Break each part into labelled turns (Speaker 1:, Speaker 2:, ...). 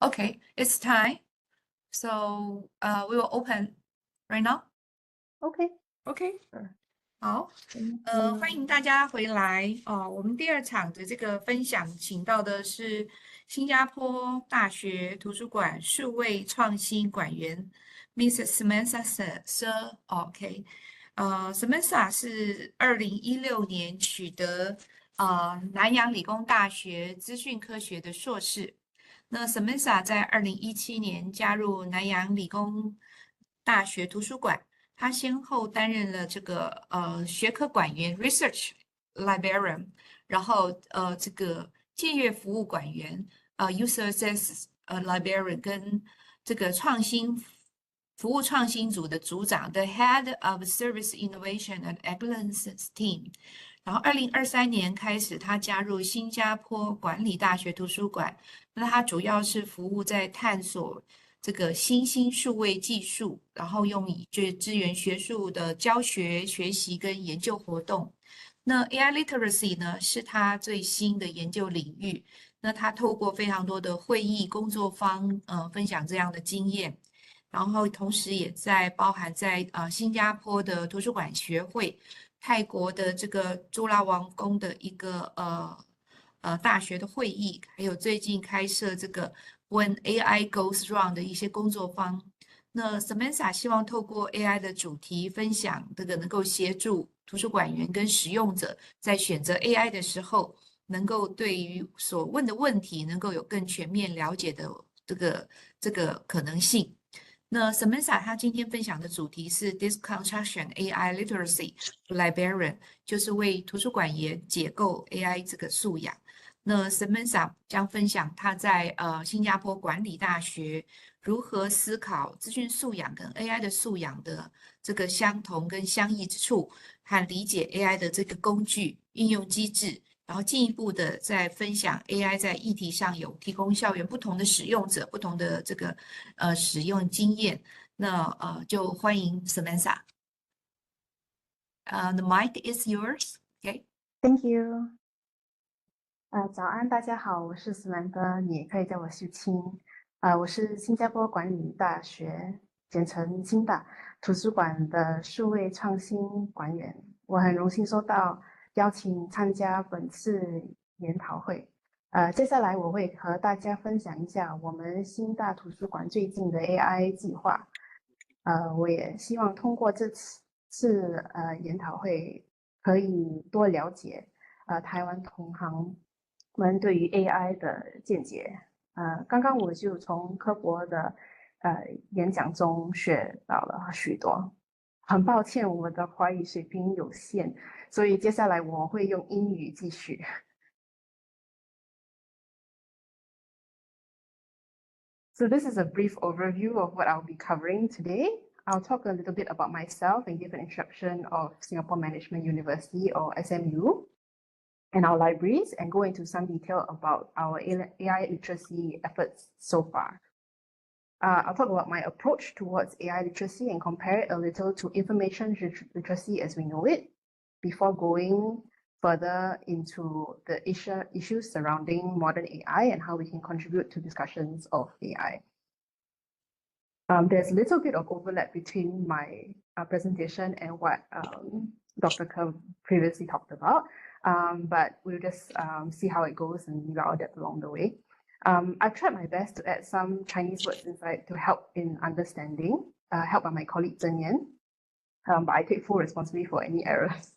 Speaker 1: Okay, it's time. So we will open right now.
Speaker 2: Okay.
Speaker 1: Okay. 好，欢迎大家回来哦。我们第二场的这个分享，请到的是新加坡大学图书馆数位创新馆员 Ms. Samantha Seah。OK，Samantha 是2016年取得南洋理工大学资讯科学的硕士。那 Samantha 在2017年加入南洋理工大学图书馆。他先后担任了这个学科馆员 （Research Librarian），然后这个借阅服务馆员（User Access Librarian） 跟这个服务创新组的组长 （The Head of Service Innovation and Excellence Team）。然后2023年开始，他加入新加坡管理大学图书馆，那他主要是服务在探索这个新兴数位技术，然后用以支援学术的教学、学习跟研究活动。那 AI Literacy 呢，是他最新的研究领域。那他透过非常多的会议、工作坊，分享这样的经验。然后同时也包含在新加坡的图书馆学会、泰国的这个朱拉王宫的一个大学的会议，还有最近开设这个 When AI Goes Wrong 的一些工作坊。那 Samantha 希望透过 AI 的主题分享，这个能够协助图书馆员跟使用者在选择 AI 的时候，能够对于所问的问题能够有更全面了解的这个可能性。那 Samantha 她今天分享的主题是 Deconstructing AI Literacy Librarian， 就是为图书馆员解构 AI 这个素养。那 Samantha 将分享她在新加坡管理大学如何思考资讯素养跟 AI 的素养的这个相同跟相异之处，和理解 AI 的这个工具运用机制，然后进一步的再分享 AI 在议题上有提供校园不同的使用者不同的这个使用经验。那就欢迎 Samantha。The mic is yours. Okay.
Speaker 2: Thank you. 早安，大家好，我是Samantha，你也可以叫我秀清。我是新加坡管理大学，简称新大图书馆的数位创新馆员。我很荣幸受到邀请参加本次研讨会。接下来我会和大家分享一下我们新大图书馆最近的 AI 计划。我也希望通过这次研讨会可以多了解台湾同行们对于 AI 的见解。刚刚我就从科博的演讲中学到了许多。很抱歉，我的华语水平有限，所以接下来我会用英语继续。So this is a brief overview of what I'll be covering today. I'll talk a little bit about myself and give an introduction of Singapore Management University or SMU and our libraries, and go into some detail about our AI literacy efforts so far. I'll talk about my approach towards AI literacy and compare it a little to information literacy as we know it, before going further into the issues surrounding modern AI and how we can contribute to discussions of AI. There's a little bit of overlap between my presentation and what Dr. Kerr previously talked about, but we'll just see how it goes and maybe I'll adapt along the way. I've tried my best to add some Chinese words inside to help in understanding, helped by my colleague Zhen Yan, but I take full responsibility for any errors.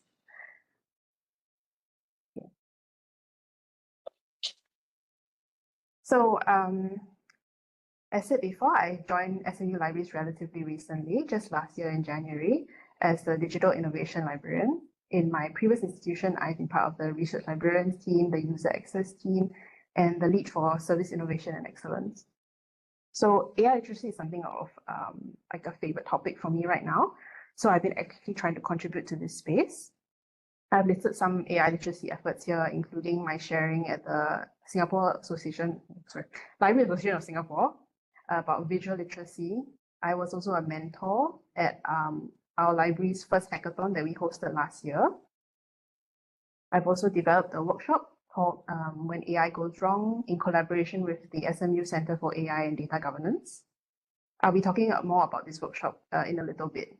Speaker 2: So, as said before, I joined SMU Libraries relatively recently, just last year in January, as the Digital Innovation Librarian. In my previous institution, I've been part of the Research Librarians team, the User Access team, and the lead for Service Innovation and Excellence. So AI literacy is something of like a favorite topic for me right now. So I've been actually trying to contribute to this space. I've listed some AI literacy efforts here, including my sharing at the Library Association of Singapore about visual literacy. I was also a mentor at our library's first hackathon that we hosted last year. I've also developed a workshop called When AI Goes Wrong, in collaboration with the SMU Center for AI and Data Governance. I'll be talking more about this workshop in a little bit.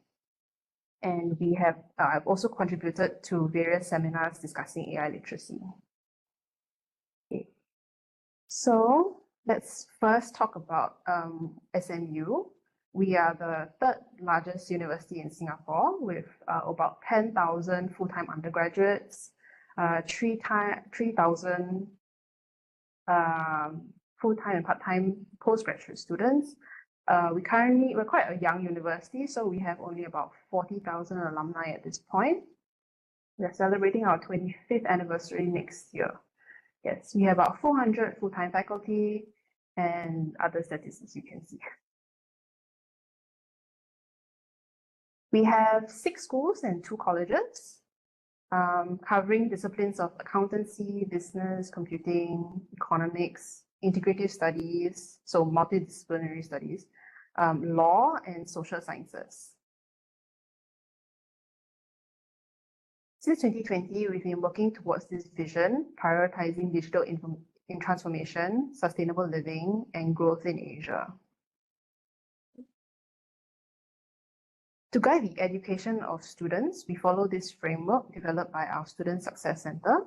Speaker 2: And I've also contributed to various seminars discussing AI literacy. Okay. So let's first talk about SMU. We are the third largest university in Singapore with about 10,000 full-time undergraduates, 3,000 full-time and part-time postgraduate students. We're quite a young university, so we have only about 40,000 alumni at this point. We're celebrating our 25th anniversary next year. Yes, we have about 400 full-time faculty and other statistics you can see. We have 6 schools and 2 colleges, covering disciplines of accountancy, business, computing, economics, integrative studies, so multidisciplinary studies, law, and social sciences. Since 2020, we've been working towards this vision, prioritizing digital transformation, sustainable living, and growth in Asia. To guide the education of students, we follow this framework developed by our Student Success Center.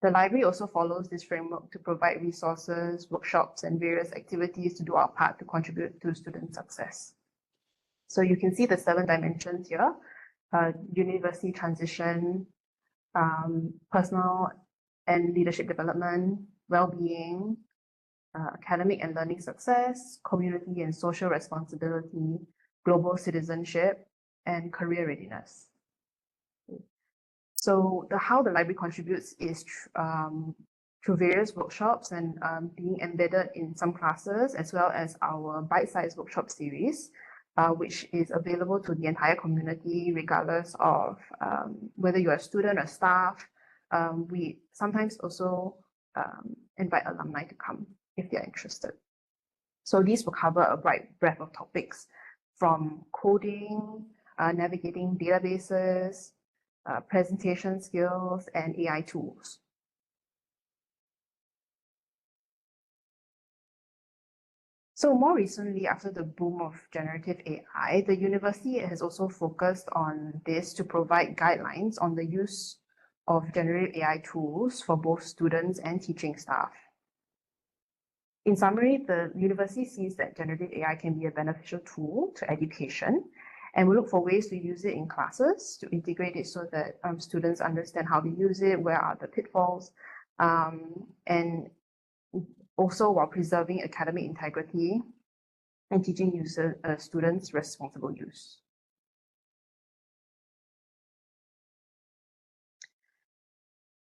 Speaker 2: The library also follows this framework to provide resources, workshops, and various activities to do our part to contribute to student success. So you can see the 7 dimensions here: university transition, personal and leadership development, well-being, academic and learning success, community and social responsibility, global citizenship, and career readiness. So how the library contributes is through various workshops and being embedded in some classes, as well as our bite-sized workshop series, which is available to the entire community, regardless of whether you're a student or staff. We sometimes also invite alumni to come if they're interested. So these will cover a wide breadth of topics, from coding, navigating databases, presentation skills, and AI tools. So more recently, after the boom of generative AI, the university has also focused on this to provide guidelines on the use of generative AI tools for both students and teaching staff. In summary, the university sees that generative AI can be a beneficial tool to education, and we look for ways to use it in classes, to integrate it so that students understand how to use it, where are the pitfalls, and also while preserving academic integrity and teaching students responsible use.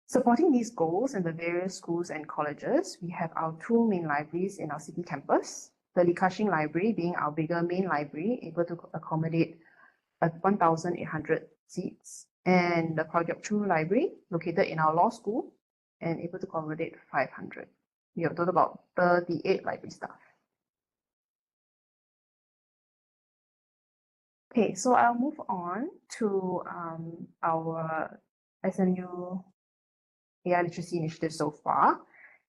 Speaker 2: Supporting these goals in the various schools and colleges, we have our 2 main libraries in our city campus. The Li Ka-shing Library being our bigger main library, able to accommodate 1,800 seats, and the Kwok Yok Chu Library, located in our law school, and able to accommodate 500. We have total about 38 library staff. Okay, so I'll move on to our SMU AI literacy initiative so far.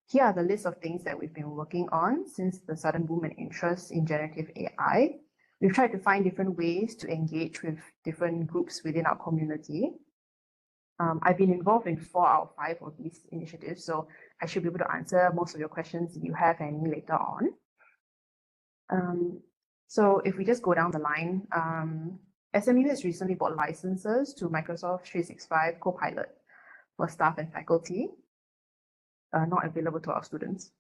Speaker 2: Here are the list of things that we've been working on since the sudden boom and interest in generative AI. We've tried to find different ways to engage with different groups within our community. I've been involved in 4 out of 5 of these initiatives, so I should be able to answer most of your questions if you have any later on. So if we just go down the line, SMU has recently bought licenses to Microsoft 365 Copilot for staff and faculty, not available to our students.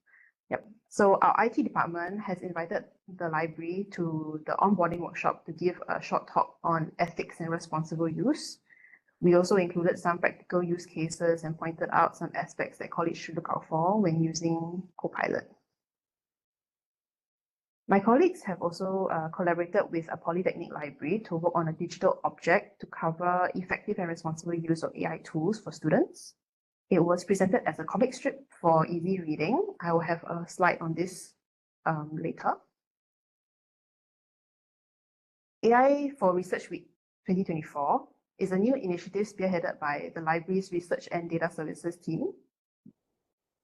Speaker 2: Yep. So our IT department has invited the library to the onboarding workshop to give a short talk on ethics and responsible use. We also included some practical use cases and pointed out some aspects that colleagues should look out for when using Copilot. My colleagues have also collaborated with a polytechnic library to work on a digital object to cover effective and responsible use of AI tools for students. It was presented as a comic strip for easy reading. I will have a slide on this later. AI for Research Week 2024 is a new initiative spearheaded by the library's Research and Data Services team.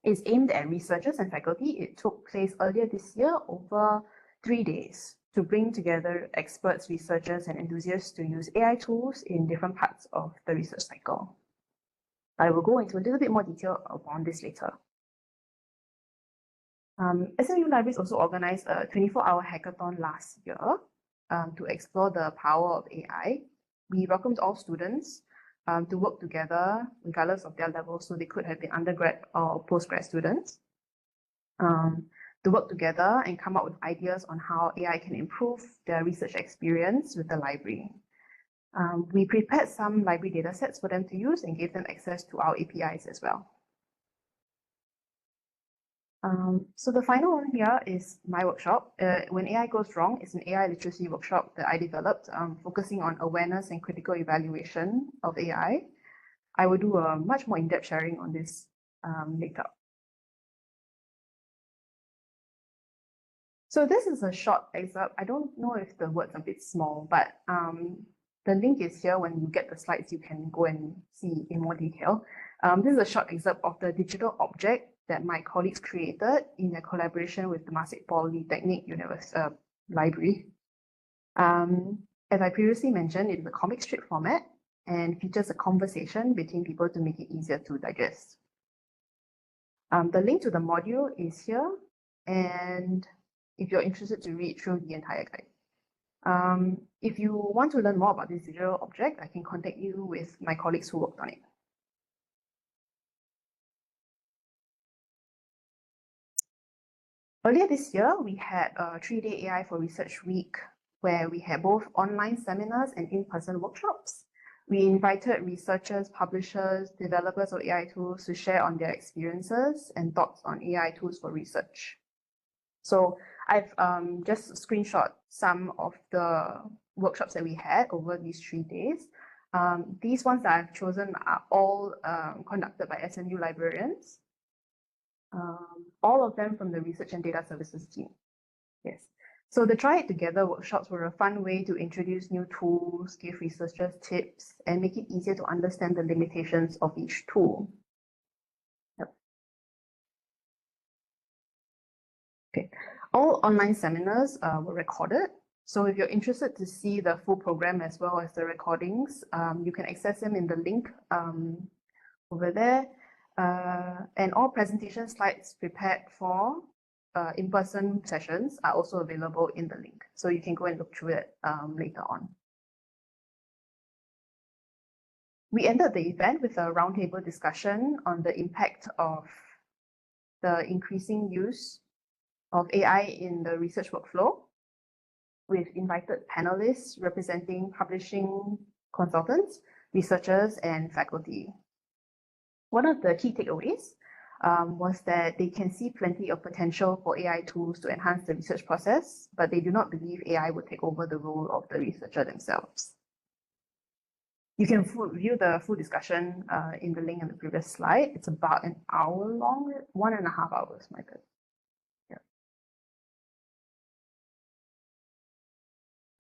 Speaker 2: is aimed at researchers and faculty. It took place earlier this year over 3 days to bring together experts, researchers, and enthusiasts to use AI tools in different parts of the research cycle. I will go into a little bit more detail on this later. SMU Libraries also organized a 24-hour hackathon last year to explore the power of AI. We welcomed all students to work together regardless of their level, so they could have been undergrad or postgrad students, to work together and come up with ideas on how AI can improve their research experience with the library. We prepared some library data sets for them to use and gave them access to our APIs as well. So the final one here is my workshop. When AI Goes Wrong, it's an AI literacy workshop that I developed, focusing on awareness and critical evaluation of AI. I will do a much more in-depth sharing on this later. So this is a short excerpt. I don't know if the word's a bit small, but the link is here. When you get the slides, you can go and see in more detail. This is a short excerpt of the digital object that my colleagues created in a collaboration with the Temasek Polytechnic Library. As I previously mentioned, it's a comic strip format and features a conversation between people to make it easier to digest. The link to the module is here, and if you're interested to read through the entire guide. If you want to learn more about this digital object, I can contact you with my colleagues who worked on it. Earlier this year, we had a 3-day AI for Research Week, where we had both online seminars and in-person workshops. We invited researchers, publishers, developers of AI tools to share on their experiences and thoughts on AI tools for research. So I've just screenshot some of the workshops that we had over these 3 days. These ones that I've chosen are all conducted by SMU Librarians. All of them from the Research and Data Services team. Yes. So the Try It Together workshops were a fun way to introduce new tools, give researchers tips, and make it easier to understand the limitations of each tool. Yep. Okay. All online seminars were recorded. So if you're interested to see the full program as well as the recordings, you can access them in the link over there. And all presentation slides prepared for in-person sessions are also available in the link. So you can go and look through it later on. We ended the event with a roundtable discussion on the impact of the increasing use of AI in the research workflow, with invited panelists representing publishing consultants, researchers, and faculty. One of the key takeaways was that they can see plenty of potential for AI tools to enhance the research process, but they do not believe AI would take over the role of the researcher themselves. You can view the full discussion in the link in the previous slide. It's about an hour long, 1.5 hours, my God. Yeah.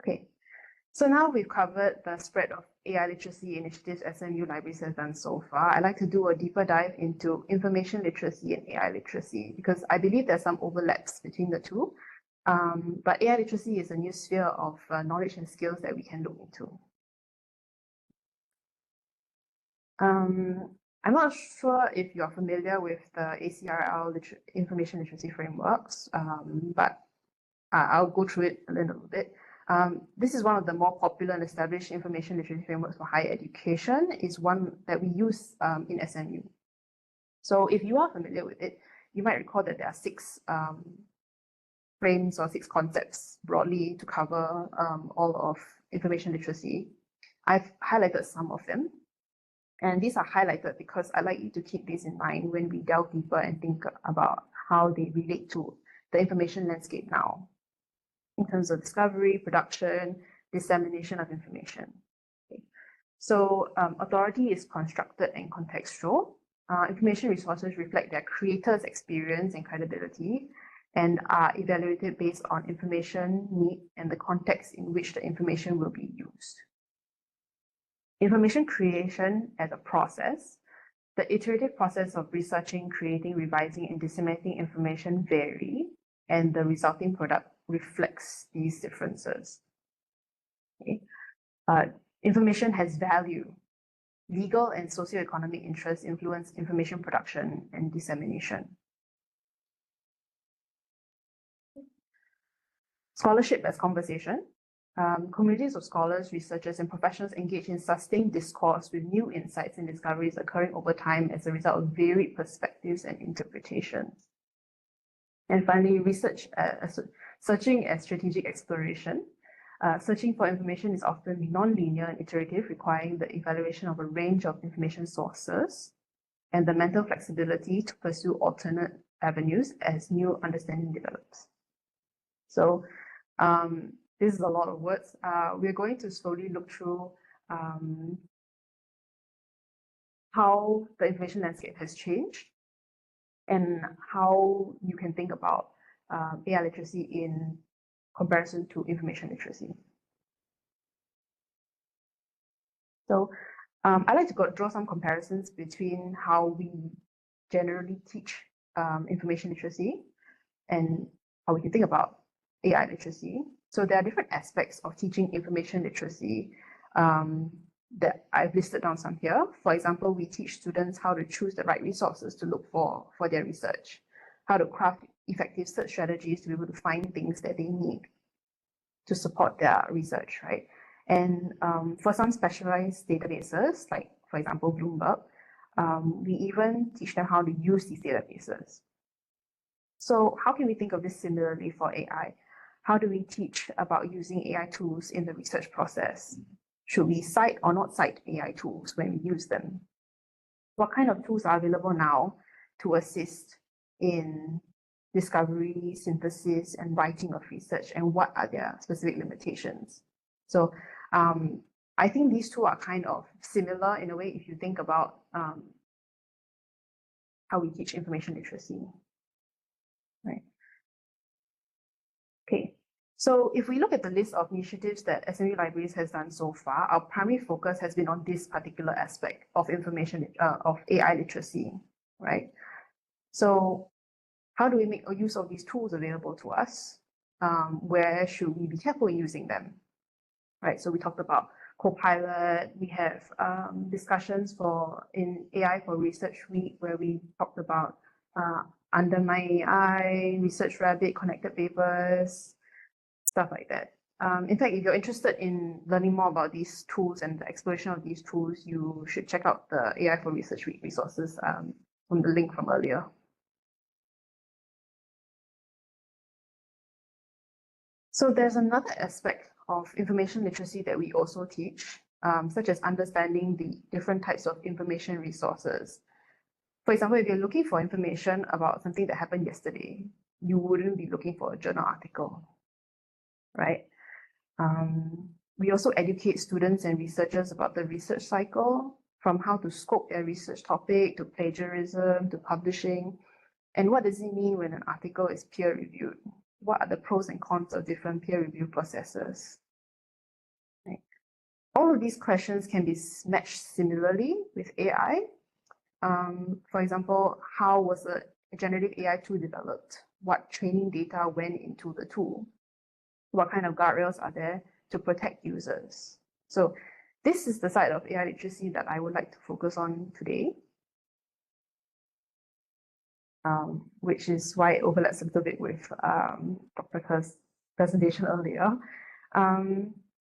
Speaker 2: Okay. So now we've covered the spread of AI literacy initiatives SMU Libraries has done so far. I'd like to do a deeper dive into information literacy and AI literacy, because I believe there's some overlaps between the two. But AI literacy is a new sphere of knowledge and skills that we can look into. I'm not sure if you're familiar with the ACRL information literacy frameworks, but I'll go through it a little bit. This is one of the more popular and established information literacy frameworks for higher education. It's one that we use in SMU. So if you are familiar with it, you might recall that there are 6 frames or 6 concepts broadly to cover all of information literacy. I've highlighted some of them. And these are highlighted because I like you to keep these in mind when we delve deeper and think about how they relate to the information landscape now, in terms of discovery, production, dissemination of information. Okay. So authority is constructed and contextual. Information resources reflect their creator's experience and credibility, and are evaluated based on information need and the context in which the information will be used. Information creation as a process the iterative process of researching, creating, revising, and disseminating information vary, and the resulting product reflects these differences. Okay. Information has value. Legal and socioeconomic interests influence information production and dissemination. Scholarship as conversation. Communities of scholars, researchers, and professionals engage in sustained discourse with new insights and discoveries occurring over time as a result of varied perspectives and interpretations. And finally, research, searching as strategic exploration. Searching for information is often non-linear and iterative, requiring the evaluation of a range of information sources and the mental flexibility to pursue alternate avenues as new understanding develops. So this is a lot of words. We're going to slowly look through how the information landscape has changed and how you can think about AI literacy in comparison to information literacy. So I like to draw some comparisons between how we generally teach information literacy and how we can think about AI literacy. So there are different aspects of teaching information literacy that I've listed down some here. For example, we teach students how to choose the right resources to look for their research, how to craft effective search strategies to be able to find things that they need to support their research, right? And for some specialized databases, like for example, Bloomberg, we even teach them how to use these databases. So how can we think of this similarly for AI? How do we teach about using AI tools in the research process? Should we cite or not cite AI tools when we use them? What kind of tools are available now to assist in discovery, synthesis, and writing of research, and what are their specific limitations? So I think these two are kind of similar in a way if you think about how we teach information literacy, right? Okay, so if we look at the list of initiatives that SMU Libraries has done so far, our primary focus has been on this particular aspect of information, of AI literacy, right? So how do we make use of these tools available to us? Where should we be careful in using them, right? So we talked about Copilot. We have discussions in AI for Research Week, where we talked about Under My AI, Research Rabbit, Connected Papers, stuff like that. In fact, if you're interested in learning more about these tools and the exploration of these tools, you should check out the AI for Research Week resources from the link from earlier. So there's another aspect of information literacy that we also teach, such as understanding the different types of information resources. For example, if you're looking for information about something that happened yesterday, you wouldn't be looking for a journal article, right? We also educate students and researchers about the research cycle, from how to scope their research topic, to plagiarism, to publishing, and what does it mean when an article is peer-reviewed? What are the pros and cons of different peer review processes? Right. All of these questions can be matched similarly with AI. For example, how was a generative AI tool developed? What training data went into the tool? What kind of guardrails are there to protect users? So this is the side of AI literacy that I would like to focus on today. Which is why it overlaps a little bit with Dr. Kerr's presentation earlier.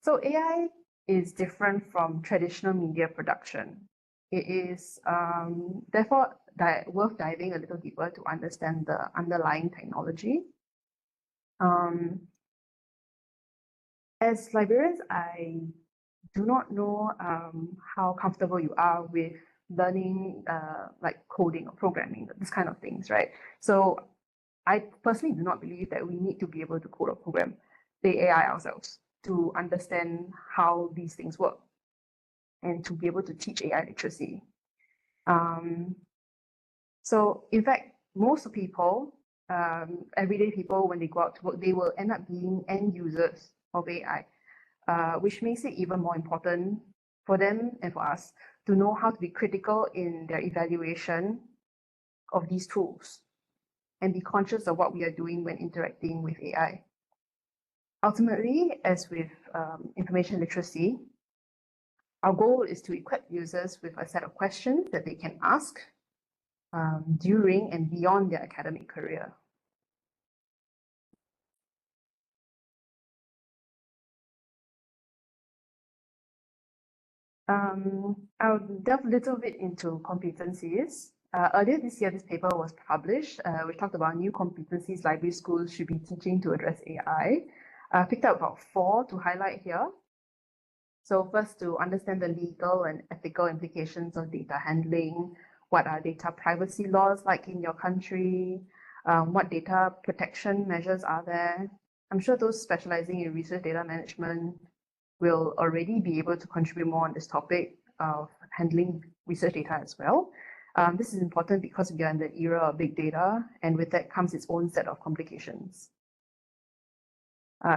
Speaker 2: So AI is different from traditional media production. It is therefore worth diving a little deeper to understand the underlying technology. As librarians, I do not know how comfortable you are with learning like coding or programming, this kind of things, right? So I personally do not believe that we need to be able to code or program the AI ourselves to understand how these things work and to be able to teach AI literacy. So in fact, most people, everyday people, when they go out to work, they will end up being end users of AI, which makes it even more important for them and for us to know how to be critical in their evaluation of these tools and be conscious of what we are doing when interacting with AI. Ultimately, as with information literacy, our goal is to equip users with a set of questions that they can ask during and beyond their academic career. I'll delve a little bit into competencies. Earlier this year, this paper was published. We talked about new competencies library schools should be teaching to address AI. I picked out about 4 to highlight here. So first, to understand the legal and ethical implications of data handling. What are data privacy laws like in your country? What data protection measures are there? I'm sure those specializing in research data management will already be able to contribute more on this topic of handling research data as well. This is important because we are in the era of big data, and with that comes its own set of complications.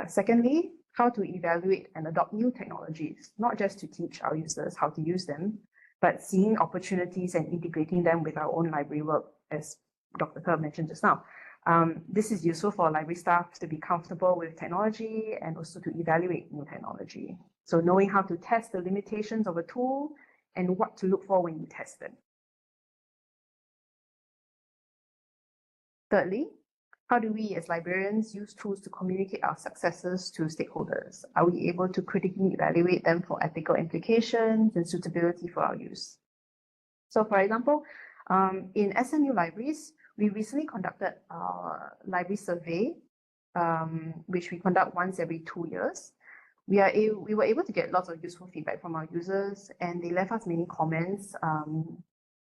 Speaker 2: Secondly, how to evaluate and adopt new technologies, not just to teach our users how to use them, but seeing opportunities and integrating them with our own library work, as Dr. Kerr mentioned just now. This is useful for library staff to be comfortable with technology and also to evaluate new technology. So knowing how to test the limitations of a tool and what to look for when you test it. Thirdly, how do we as librarians use tools to communicate our successes to stakeholders? Are we able to critically evaluate them for ethical implications and suitability for our use? So for example, in SMU Libraries, we recently conducted our library survey, which we conduct once every 2 years. We were able to get lots of useful feedback from our users, and they left us many comments,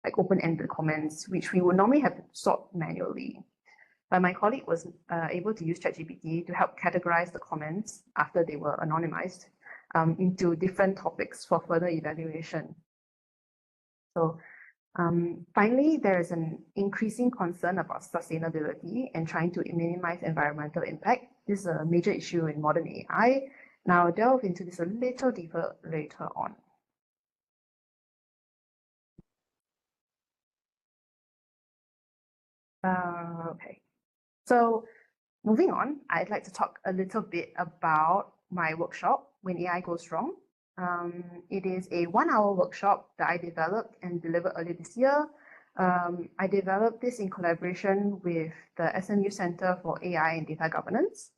Speaker 2: like open-ended comments, which we would normally have to sort manually. But my colleague was able to use ChatGPT to help categorize the comments after they were anonymized into different topics for further evaluation. So finally, there is an increasing concern about sustainability and trying to minimize environmental impact. This is a major issue in modern AI, and I'll delve into this a little deeper later on. Okay, so moving on, I'd like to talk a little bit about my workshop, When AI Goes Wrong. It is a 1-hour workshop that I developed and delivered earlier this year. I developed this in collaboration with the SMU Center for AI and Data Governance.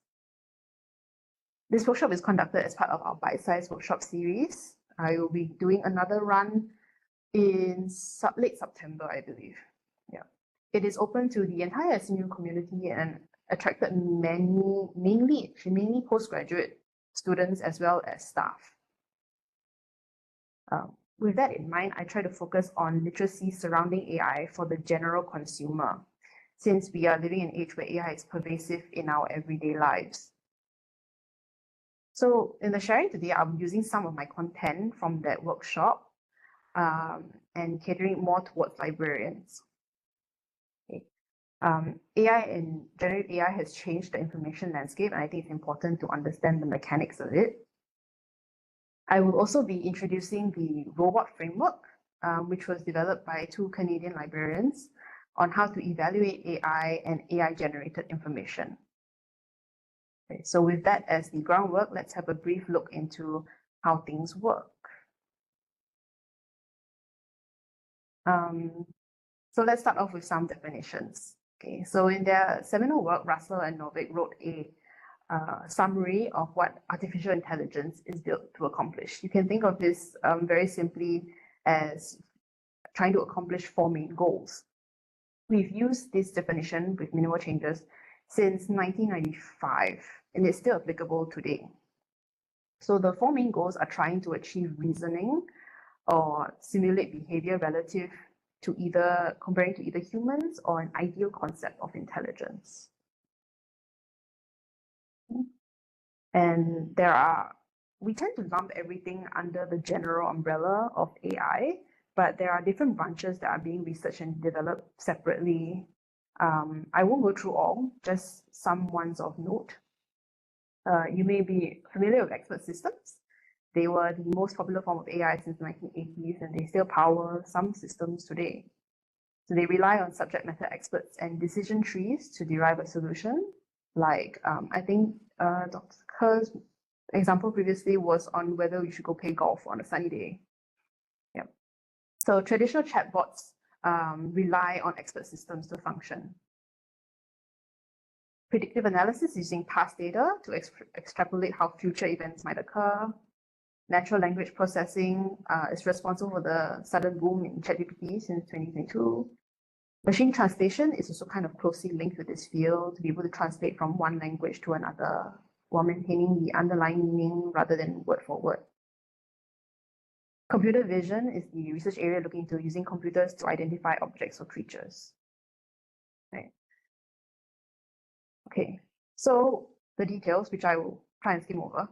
Speaker 2: This workshop is conducted as part of our bite-sized workshop series. I will be doing another run in late September, I believe. Yeah, it is open to the entire SMU community and attracted mainly postgraduate students as well as staff. With that in mind, I try to focus on literacy surrounding AI for the general consumer, since we are living in an age where AI is pervasive in our everyday lives. So in the sharing today, I'm using some of my content from that workshop and catering more towards librarians. Okay. AI and generative AI has changed the information landscape, and I think it's important to understand the mechanics of it. I will also be introducing the robot framework, which was developed by 2 Canadian librarians on how to evaluate AI and AI-generated information. Okay, so with that as the groundwork, let's have a brief look into how things work. So let's start off with some definitions. Okay, so in their seminal work, Russell and Novick wrote a summary of what artificial intelligence is built to accomplish. You can think of this very simply as trying to accomplish 4 main goals. We've used this definition with minimal changes since 1995, and it's still applicable today. So the 4 main goals are trying to achieve reasoning or simulate behavior relative to comparing to either humans or an ideal concept of intelligence. And we tend to lump everything under the general umbrella of AI, but there are different branches that are being researched and developed separately. I won't go through all, just some ones of note. You may be familiar with expert systems. They were the most popular form of AI since the 1980s, and they still power some systems today. So they rely on subject matter experts and decision trees to derive a solution. Like, I think Dr. Kerr's example previously was on whether we should go play golf on a sunny day. Yeah. So traditional chatbots rely on expert systems to function. Predictive analysis using past data to extrapolate how future events might occur. Natural language processing is responsible for the sudden boom in ChatGPT since 2022. Machine translation is also kind of closely linked with this field, to be able to translate from one language to another while maintaining the underlying meaning rather than word for word. Computer vision is the research area looking into using computers to identify objects or creatures. Right. Okay, so the details, which I will try and skim over,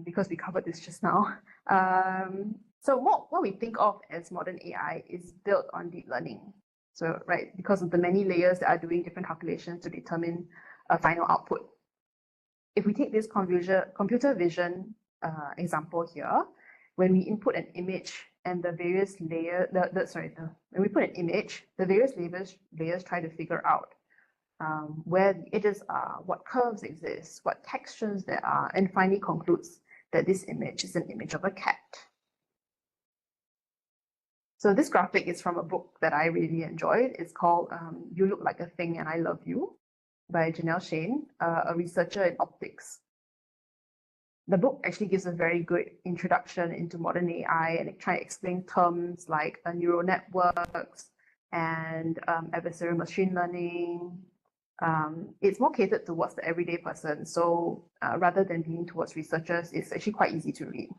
Speaker 2: because we covered this just now. So what we think of as modern AI is built on deep learning. So, right, because of the many layers that are doing different calculations to determine a final output. If we take this computer vision example here, when we input an image and the various layers, when we put an image, the various layers try to figure out where the edges are, what curves exist, what textures there are, and finally concludes that this image is an image of a cat. So this graphic is from a book that I really enjoyed. It's called You Look Like a Thing and I Love You by Janelle Shane, a researcher in optics. The book actually gives a very good introduction into modern AI, and it tries to explain terms like neural networks and adversarial machine learning. It's more catered towards the everyday person. So rather than being towards researchers, it's actually quite easy to read.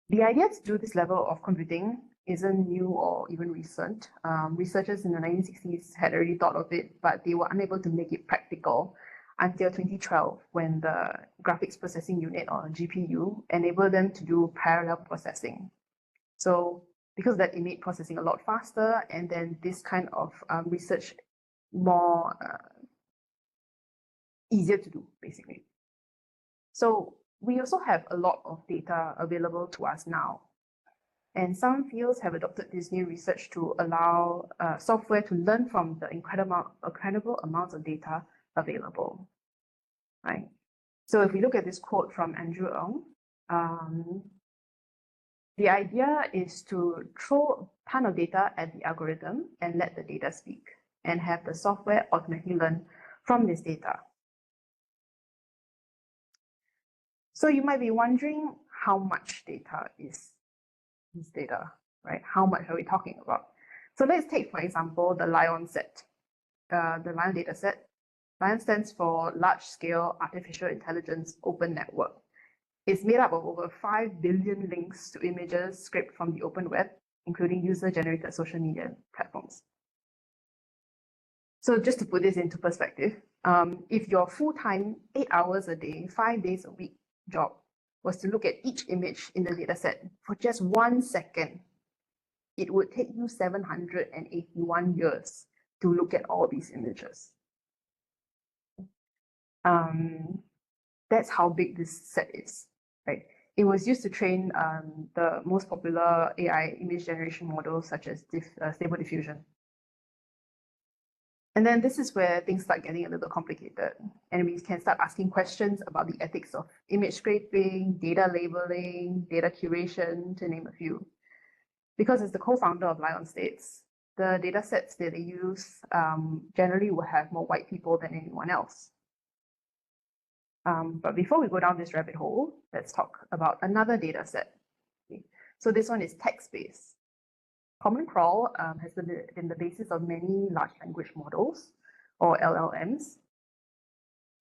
Speaker 2: The idea to do this level of computing isn't new or even recent. Researchers in the 1960s had already thought of it, but they were unable to make it practical until 2012, when the graphics processing unit, or GPU, enabled them to do parallel processing. So because that, it made processing a lot faster, and then this kind of research more easier to do, basically. So we also have a lot of data available to us now. And some fields have adopted this new research to allow software to learn from the incredible amounts of data available, right? So if we look at this quote from Andrew Ng, the idea is to throw a ton of data at the algorithm and let the data speak, and have the software automatically learn from this data. So you might be wondering how much data is this data, right? How much are we talking about? So let's take, for example, the LION set, the LION data set. LION stands for Large Scale Artificial Intelligence Open Network. It's made up of over 5 billion links to images scraped from the open web, including user-generated social media platforms. So just to put this into perspective, if your full-time 8 hours a day, 5 days a week job was to look at each image in the dataset for just 1 second, it would take you 781 years to look at all these images. That's how big this set is, right? It was used to train the most popular AI image generation models, such as Stable Diffusion. And then this is where things start getting a little complicated, and we can start asking questions about the ethics of image scraping, data labeling, data curation, to name a few. Because as the co-founder of LION states, the data sets that they use generally will have more white people than anyone else. But before we go down this rabbit hole, let's talk about another data set. Okay. So this one is text-based. Common Crawl has been the basis of many large language models, or LLMs,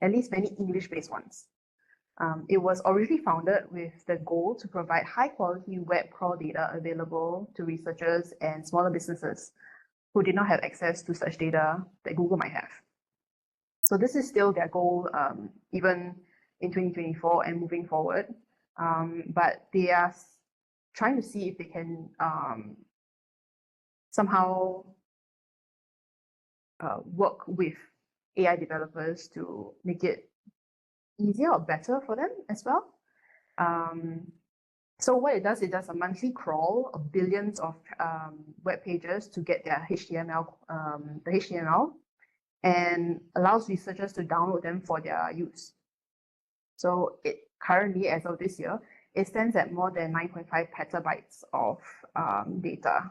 Speaker 2: at least many English-based ones. It was originally founded with the goal to provide high-quality web crawl data available to researchers and smaller businesses who did not have access to such data that Google might have. So this is still their goal, even in 2024 and moving forward. But they are trying to see if they can somehow work with AI developers to make it easier or better for them as well. So what it does a monthly crawl of billions of web pages to get their the HTML, and allows researchers to download them for their use. So it currently, as of this year, it stands at more than 9.5 petabytes of data.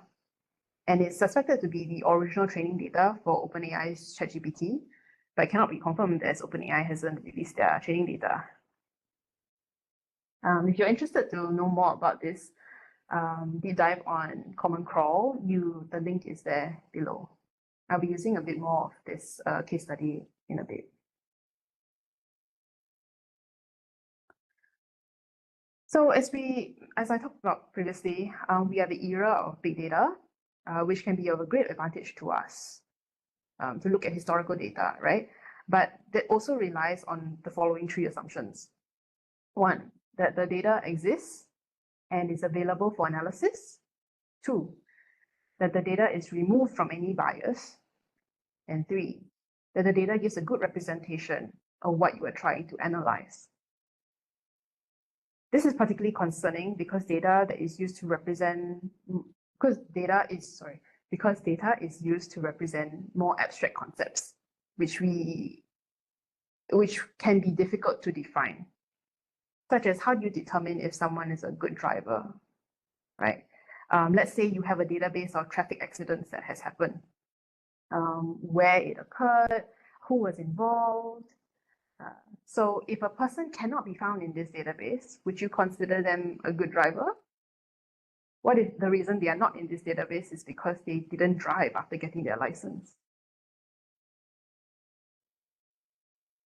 Speaker 2: And it's suspected to be the original training data for OpenAI's ChatGPT, but it cannot be confirmed as OpenAI hasn't released their training data. If you're interested to know more about this deep dive on Common Crawl, the link is there below. I'll be using a bit more of this case study in a bit. So as I talked about previously, we are the era of big data, which can be of a great advantage to us to look at historical data, right? But that also relies on the following three assumptions. One, that the data exists and is available for analysis. Two, that the data is removed from any bias. And three, that the data gives a good representation of what you are trying to analyze. This is particularly concerning because data is used to represent more abstract concepts, which can be difficult to define, such as how do you determine if someone is a good driver, right? Let's say you have a database of traffic accidents that has happened, where it occurred, who was involved. So if a person cannot be found in this database, would you consider them a good driver? What if the reason they are not in this database is because they didn't drive after getting their license?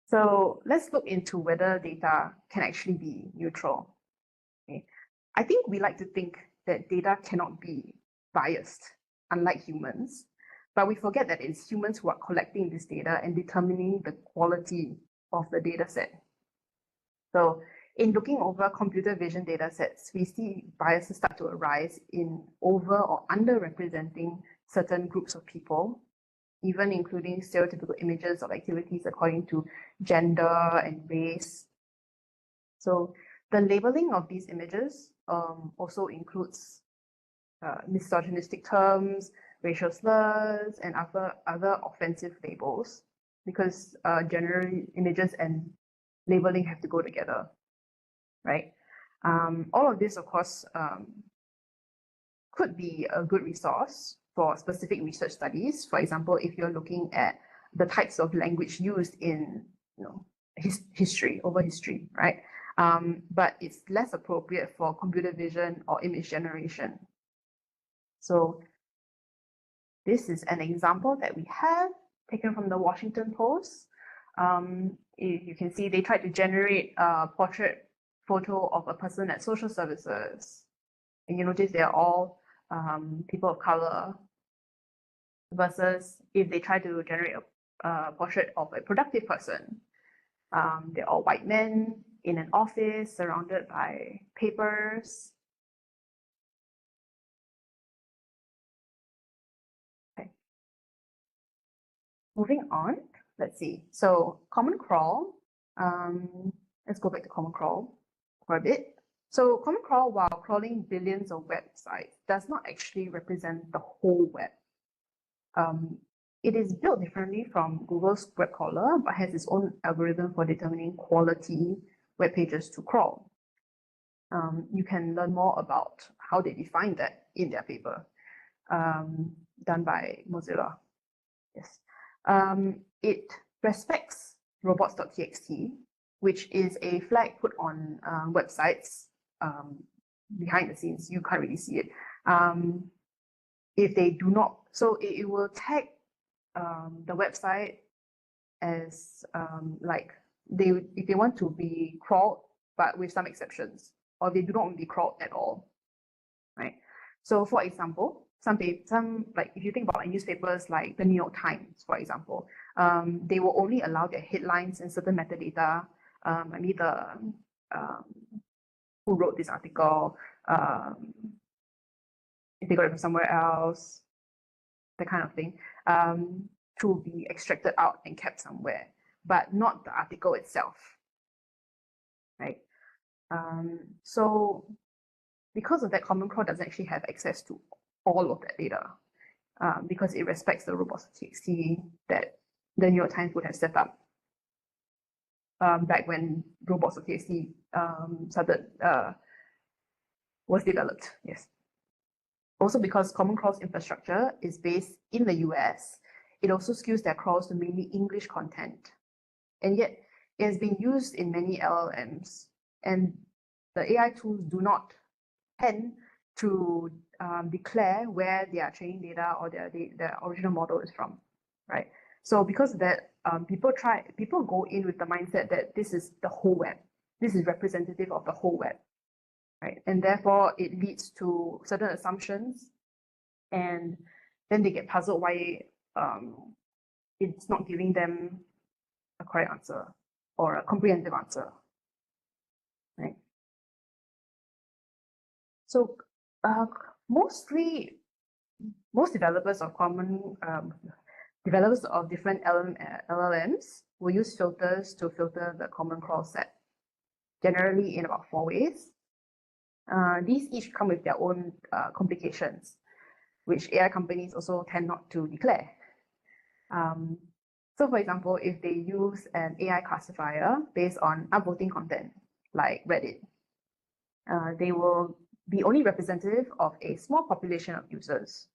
Speaker 2: So let's look into whether data can actually be neutral. Okay. I think we like to think that data cannot be biased, unlike humans, but we forget that it's humans who are collecting this data and determining the quality of the data set. So in looking over computer vision data sets, we see biases start to arise in over or underrepresenting certain groups of people, even including stereotypical images of activities according to gender and race. So the labeling of these images also includes misogynistic terms, racial slurs, and other offensive labels, because generally images and labeling have to go together, right? All of this, of course, could be a good resource for specific research studies. For example, if you're looking at the types of language used in history, right? But it's less appropriate for computer vision or image generation. So this is an example that we have taken from the Washington Post. You can see they tried to generate a portrait photo of a person at social services. And you notice they're all people of color, versus if they try to generate a portrait of a productive person, they're all white men in an office surrounded by papers. Okay. Moving on, let's see. So Common Crawl, let's go back to Common Crawl for a bit. So Common Crawl, while crawling billions of websites, does not actually represent the whole web. It is built differently from Google's web crawler, but has its own algorithm for determining quality web pages to crawl. You can learn more about how they define that in their paper, done by Mozilla. Yes. It respects robots.txt, which is a flag put on websites behind the scenes. You can't really see it. If they do not, so it will tag the website as if they want to be crawled, but with some exceptions, or they do not want to be crawled at all, right? So for example, some like if you think about newspapers like the New York Times, for example, they will only allow their headlines and certain metadata, maybe who wrote this article, if they got it from somewhere else, that kind of thing, to be extracted out and kept somewhere, but not the article itself, right? So because of that, Common Crawl doesn't actually have access to all of that data because it respects the robots.txt that the New York Times would have set up back when robots.txt was developed. Yes. Also, because Common Crawl's infrastructure is based in the US, it also skews their crawls to mainly English content. And yet, it has been used in many LLMs, and the AI tools do not tend to declare where their training data or their original model is from, right? So because of that, people go in with the mindset that this is the whole web. This is representative of the whole web, right? And therefore, it leads to certain assumptions, and then they get puzzled why it's not giving them a correct answer or a comprehensive answer, right? So most developers of different LLMs will use filters to filter the Common Crawl set, generally in about 4 ways. These each come with their own complications, which AI companies also tend not to declare. So for example, if they use an AI classifier based on upvoting content, like Reddit, they will be only representative of a small population of users.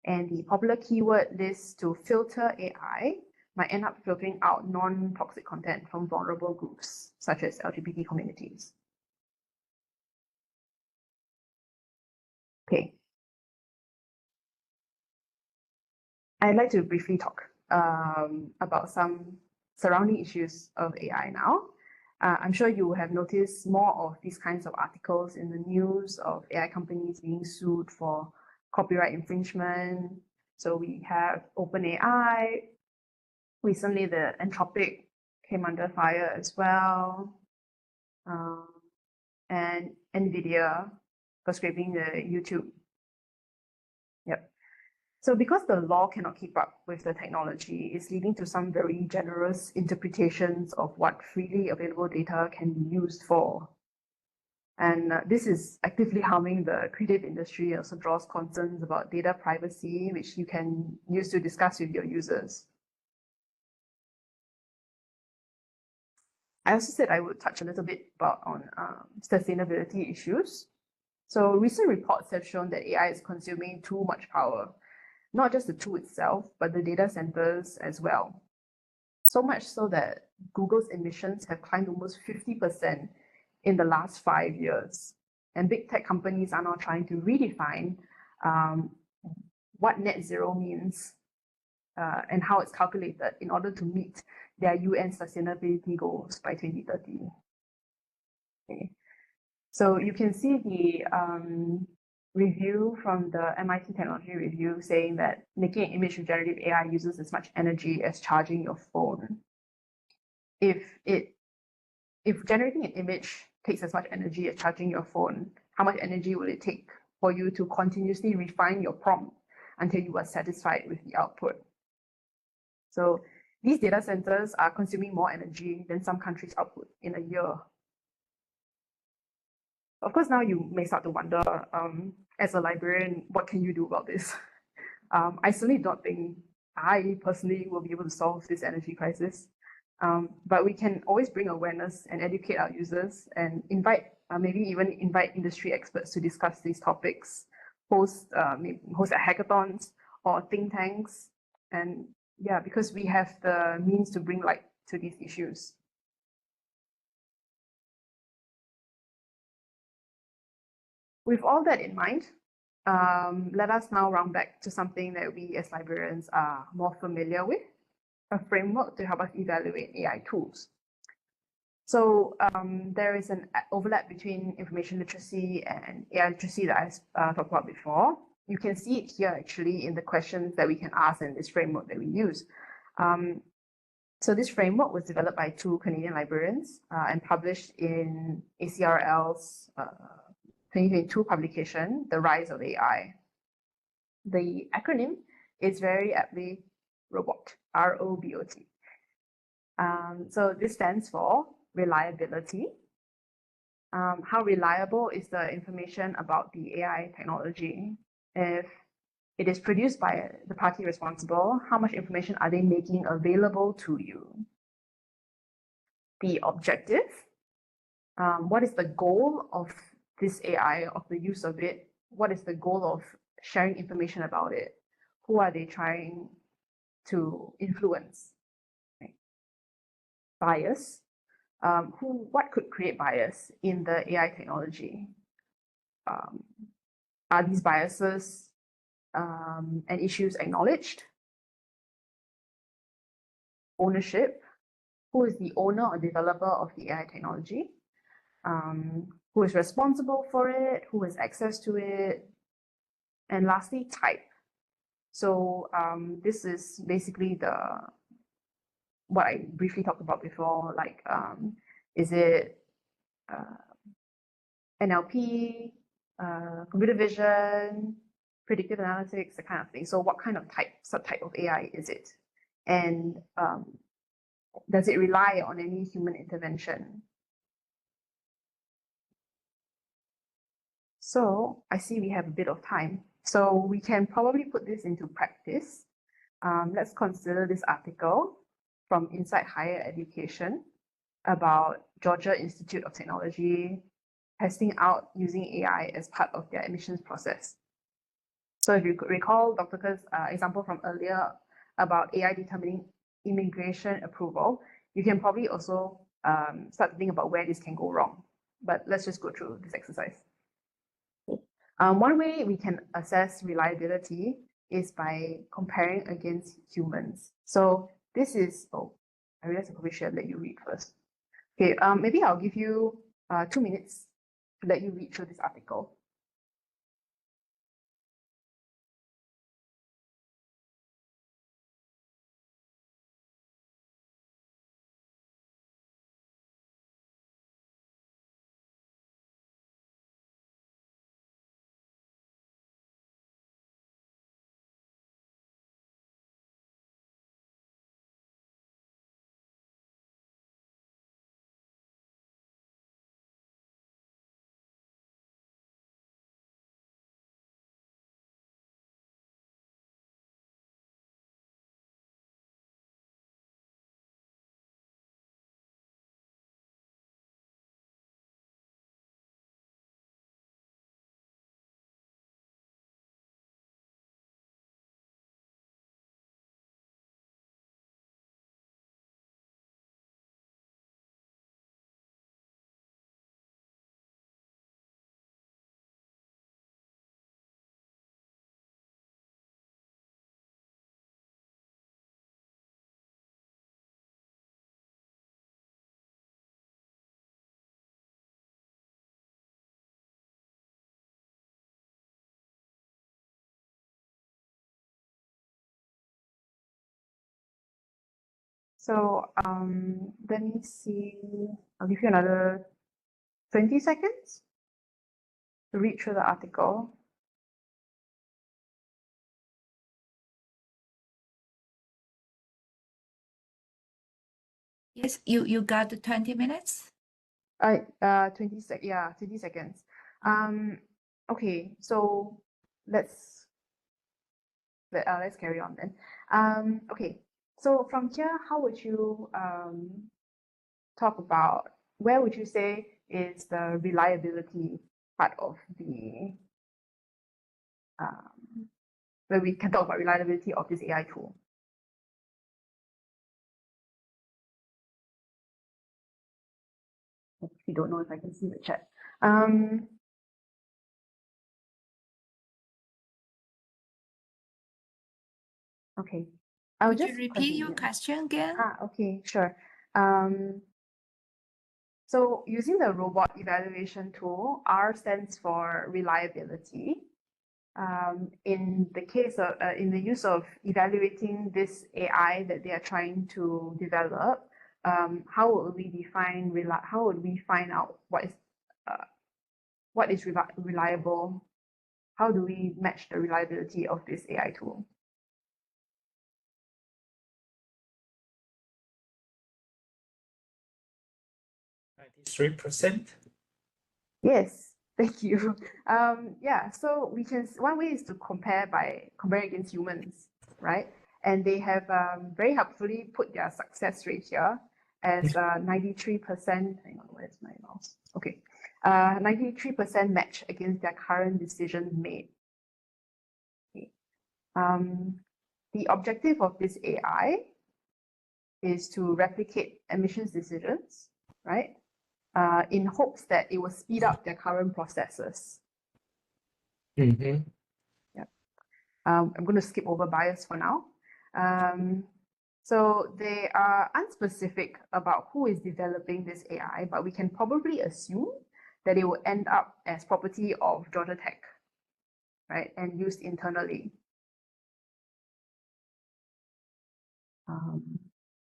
Speaker 2: And the popular keyword list to filter AI might end up filtering out non-toxic content from vulnerable groups, such as LGBT communities. Okay. I'd like to briefly talk about some surrounding issues of AI now. I'm sure you have noticed more of these kinds of articles in the news of AI companies being sued for copyright infringement. So we have OpenAI. Recently, the Anthropic came under fire as well. And NVIDIA for scraping the YouTube. Yep. So because the law cannot keep up with the technology, it's leading to some very generous interpretations of what freely available data can be used for. And this is actively harming the creative industry. It also draws concerns about data privacy, which you can use to discuss with your users. I also said I would touch a little bit on sustainability issues. So recent reports have shown that AI is consuming too much power, not just the tool itself, but the data centers as well. So much so that Google's emissions have climbed almost 50% in the last 5 years. And big tech companies are now trying to redefine what net zero means and how it's calculated in order to meet their UN sustainability goals by 2030. Okay. So you can see the review from the MIT Technology Review saying that making an image with generative AI uses as much energy as charging your phone. If generating an image takes as much energy as charging your phone, how much energy will it take for you to continuously refine your prompt until you are satisfied with the output? So these data centers are consuming more energy than some countries' output in a year. Of course, now you may start to wonder, as a librarian, what can you do about this? I certainly don't think I personally will be able to solve this energy crisis, but we can always bring awareness and educate our users and maybe even invite industry experts to discuss these topics, host at hackathons or think tanks, and yeah, because we have the means to bring light to these issues. With all that in mind, let us now round back to something that we as librarians are more familiar with, a framework to help us evaluate AI tools. So there is an overlap between information literacy and AI literacy that I talked about before. You can see it here actually in the questions that we can ask in this framework that we use. So this framework was developed by 2 Canadian librarians and published in ACRL's 2022 publication, The Rise of AI. The acronym is very aptly ROBOT, R-O-B-O-T. So this stands for reliability, How reliable is the information about the AI technology? If it is produced by the party responsible, how much information are they making available to you? The objective, what is the goal of this AI, of the use of it? What is the goal of sharing information about it? Who are they trying to influence? Right? Bias, what could create bias in the AI technology? Are these biases and issues acknowledged? Ownership, who is the owner or developer of the AI technology? Who is responsible for it? Who has access to it? And lastly, type. So this is basically what I briefly talked about before, like is it NLP, computer vision, predictive analytics, that kind of thing. So what kind of subtype of AI is it? And does it rely on any human intervention? So I see we have a bit of time. So we can probably put this into practice. Let's consider this article from Inside Higher Education about Georgia Institute of Technology testing out using AI as part of their admissions process. So if you could recall Dr. Kerr's example from earlier about AI determining immigration approval, you can probably also start to think about where this can go wrong. But let's just go through this exercise. One way we can assess reliability is by comparing against humans. So this is, I realize I probably should let you read first. Okay, maybe I'll give you 2 minutes to let you read through this article. So let me see, I'll give you another 20 seconds to read through the article.
Speaker 1: Yes, you got the 20 minutes?
Speaker 2: 20 seconds. Okay, so let's carry on then. Okay, so from here, how would you talk about, where would you say is the reliability part of the where we can talk about reliability of this AI tool? I actually don't know if I can see the chat. Okay.
Speaker 1: Would you repeat your question again?
Speaker 2: Okay, sure. So using the robot evaluation tool, R stands for reliability. In the case of in the use of evaluating this AI that they are trying to develop, how would we define how would we find out what is reliable? How do we match the reliability of this AI tool?
Speaker 3: %.
Speaker 2: Yes, thank you. Yeah, so one way is to compare against humans, right? And they have very helpfully put their success rate here as 93%. Hang on, where's my mouse? Okay, 93% match against their current decisions made. Okay. The objective of this AI is to replicate admissions decisions, right? In hopes that it will speed up their current processes.
Speaker 3: Mm-hmm.
Speaker 2: Yeah. I'm going to skip over bias for now. So they are unspecific about who is developing this AI, but we can probably assume that it will end up as property of Georgia Tech, right, and used internally.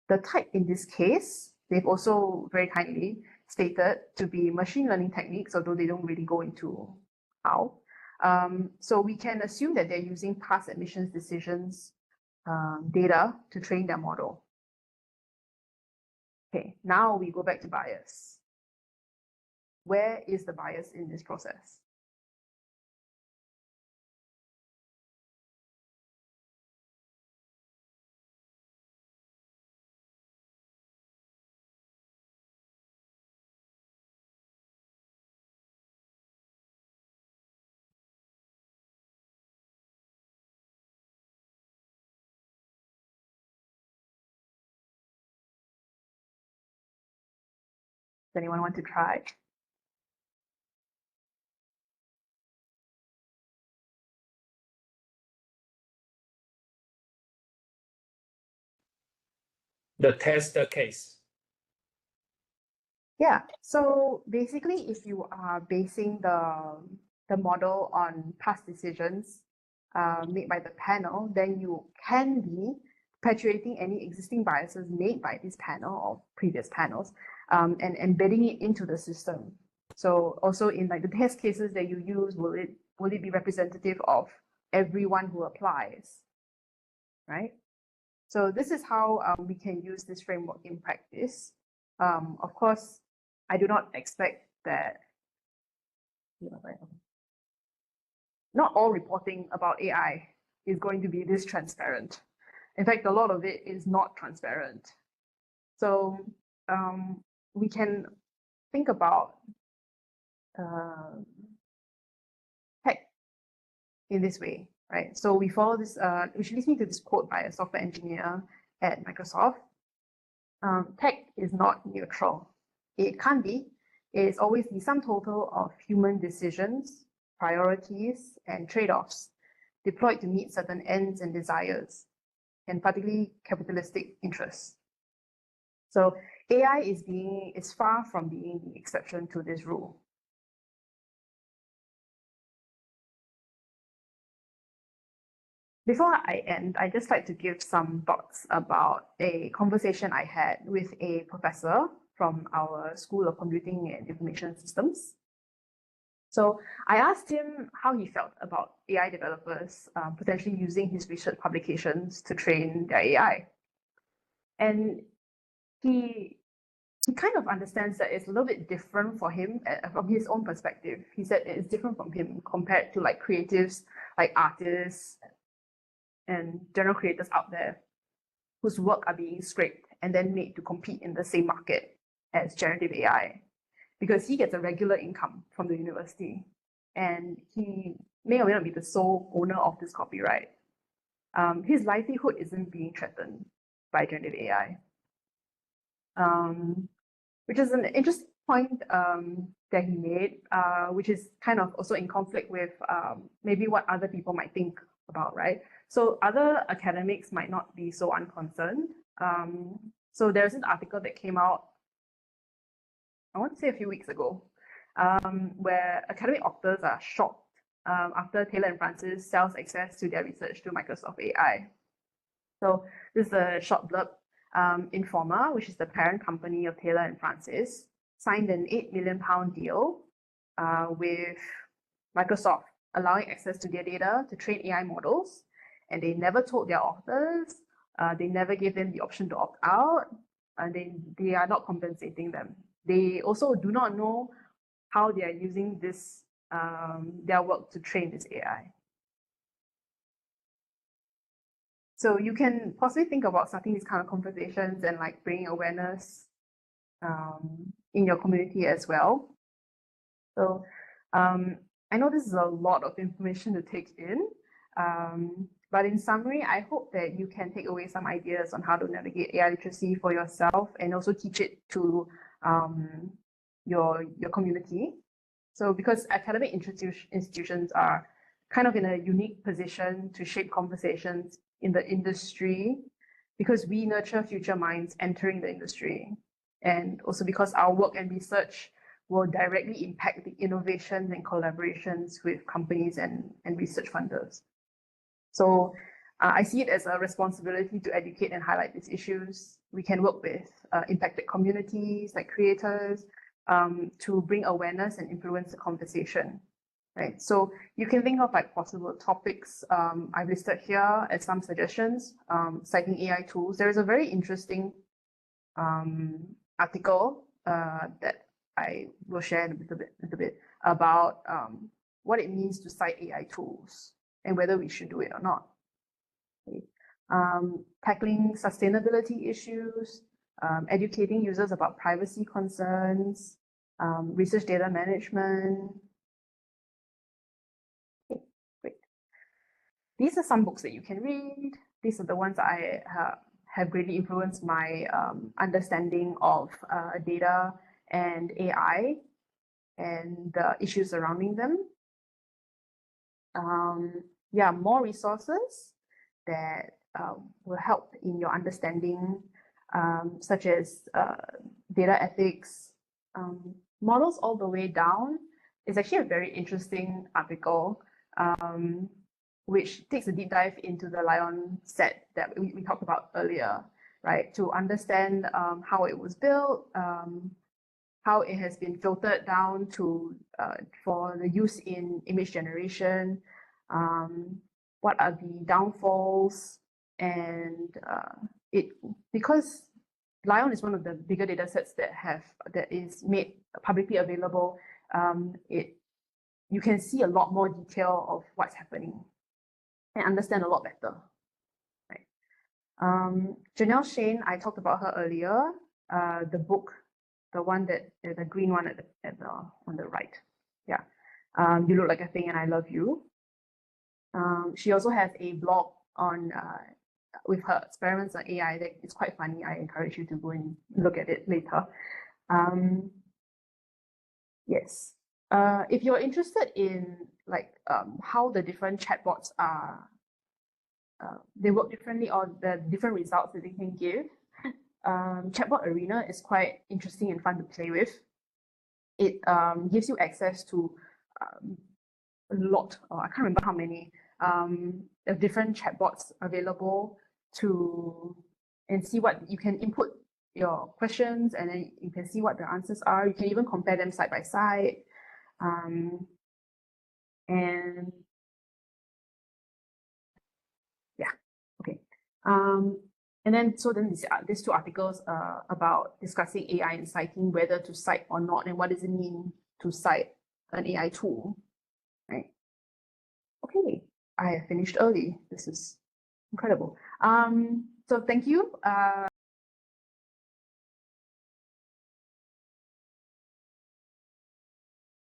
Speaker 2: The type in this case, they've also very kindly stated to be machine learning techniques, although they don't really go into how. So we can assume that they're using past admissions decisions data to train their model. Okay, now we go back to bias. Where is the bias in this process? Does anyone want to try?
Speaker 3: The test case.
Speaker 2: Yeah, so basically, if you are basing the model on past decisions made by the panel, then you can be perpetuating any existing biases made by this panel or previous panels and embedding it into the system. So also in like the test cases that you use, will it be representative of everyone who applies, right? So this is how we can use this framework in practice. Of course, I do not expect that, not all reporting about AI is going to be this transparent. In fact, a lot of it is not transparent. So we can think about tech in this way, right? So we follow this, which leads me to this quote by a software engineer at Microsoft. Tech is not neutral. It can't be. It's always the sum total of human decisions, priorities, and trade-offs deployed to meet certain ends and desires, and particularly capitalistic interests. So AI is far from being the exception to this rule. Before I end, I'd just like to give some thoughts about a conversation I had with a professor from our School of Computing and Information Systems. So I asked him how he felt about AI developers potentially using his research publications to train their AI. And he kind of understands that it's a little bit different for him from his own perspective. He said it's different from him compared to like creatives, like artists, and general creators out there whose work are being scraped and then made to compete in the same market as generative AI, because he gets a regular income from the university and he may or may not be the sole owner of this copyright. His livelihood isn't being threatened by generative AI, which is an interesting point that he made, which is kind of also in conflict with maybe what other people might think about, right? So other academics might not be so unconcerned. So there's an article that came out, I want to say a few weeks ago, where academic authors are shocked after Taylor and Francis sells access to their research to Microsoft AI. So this is a short blurb. Informa, which is the parent company of Taylor and Francis, signed an £8 million deal with Microsoft, allowing access to their data to train AI models. And they never told their authors, they never gave them the option to opt out, and they are not compensating them. They also do not know how they are using this their work to train this AI. So you can possibly think about starting these kind of conversations and like bringing awareness in your community as well. So I know this is a lot of information to take in, but in summary, I hope that you can take away some ideas on how to navigate AI literacy for yourself and also teach it to your community. So because academic institutions are kind of in a unique position to shape conversations in the industry, because we nurture future minds entering the industry, and also because our work and research will directly impact the innovations and collaborations with companies and research funders. So I see it as a responsibility to educate and highlight these issues. We can work with impacted communities like creators to bring awareness and influence the conversation, right? So you can think of like possible topics I've listed here as some suggestions, citing AI tools. There is a very interesting article that I will share in a little bit about what it means to cite AI tools and whether we should do it or not. Okay. Tackling sustainability issues, educating users about privacy concerns, research data management. Okay, great. These are some books that you can read. These are the ones I have greatly influenced my understanding of data and AI and the issues surrounding them. Yeah, more resources that will help in your understanding, such as data ethics, models all the way down. It's actually a very interesting article, which takes a deep dive into the Lion set that we talked about earlier, right? To understand how it was built, how it has been filtered down to for the use in image generation, what are the downfalls, and because Lion is one of the bigger data sets that is made publicly available, you can see a lot more detail of what's happening and understand a lot better. Right? Janelle Shane, I talked about her earlier. The book, the one that the green one on the right. Yeah, You Look Like a Thing and I Love You. She also has a blog on with her experiments on AI that is quite funny. I encourage you to go and look at it later. Yes. If you're interested in like how the different chatbots are, they work differently or the different results that they can give, Chatbot Arena is quite interesting and fun to play with. It gives you access to a lot, I can't remember how many, of different chatbots available and see what you can input your questions, and then you can see what the answers are. You can even compare them side by side. And yeah, okay. And then these two articles about discussing AI and citing, whether to cite or not, and what does it mean to cite an AI tool, right? Okay, I have finished early. This is incredible. So thank you.